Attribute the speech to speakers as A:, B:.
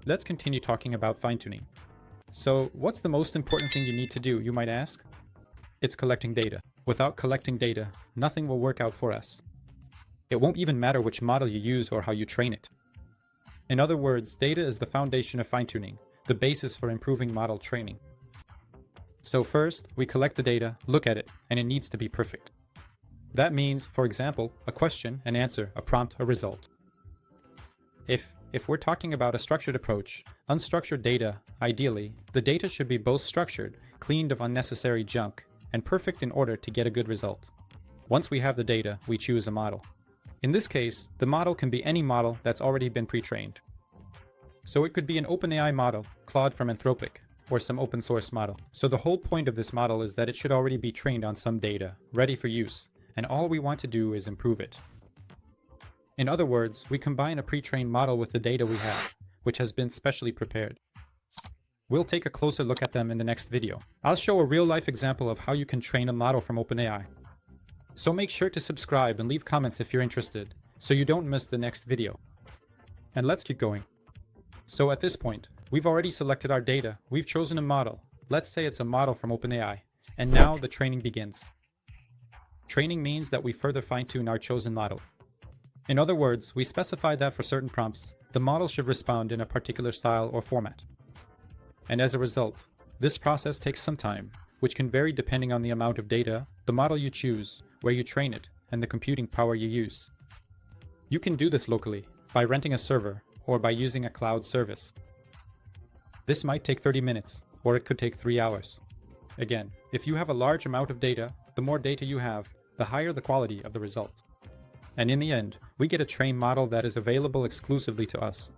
A: let's continue talking about fine-tuning. So, what's the most important thing you need to do, you might ask? It's collecting data. Without collecting data, nothing will work out for us. It won't even matter which model you use or how you train it. In other words, data is the foundation of fine-tuning, the basis for improving model training. So first, we collect the data, look at it, and it needs to be perfect. That means, for example, a question, an answer, a prompt, a result. If we're talking about a structured approach, unstructured data, ideally, the data should be both structured, cleaned of unnecessary junk, and perfect in order to get a good result. Once we have the data, we choose a model. In this case, the model can be any model that's already been pre-trained. So it could be an OpenAI model, Claude from Anthropic, or some open source model. So the whole point of this model is that it should already be trained on some data, ready for use, and all we want to do is improve it. In other words, we combine a pre-trained model with the data we have, which has been specially prepared. We'll take a closer look at them in the next video. I'll show a real-life example of how you can train a model from OpenAI. So make sure to subscribe and leave comments if you're interested, so you don't miss the next video. And let's keep going. So at this point, we've already selected our data, we've chosen a model. Let's say it's a model from OpenAI, and now the training begins. Training means that we further fine-tune our chosen model. In other words, we specify that for certain prompts, the model should respond in a particular style or format. And as a result, this process takes some time, which can vary depending on the amount of data, the model you choose, where you train it, and the computing power you use. You can do this locally, by renting a server, or by using a cloud service. This might take 30 minutes, or it could take 3 hours. Again, if you have a large amount of data, the more data you have, the higher the quality of the result. And in the end, we get a trained model that is available exclusively to us.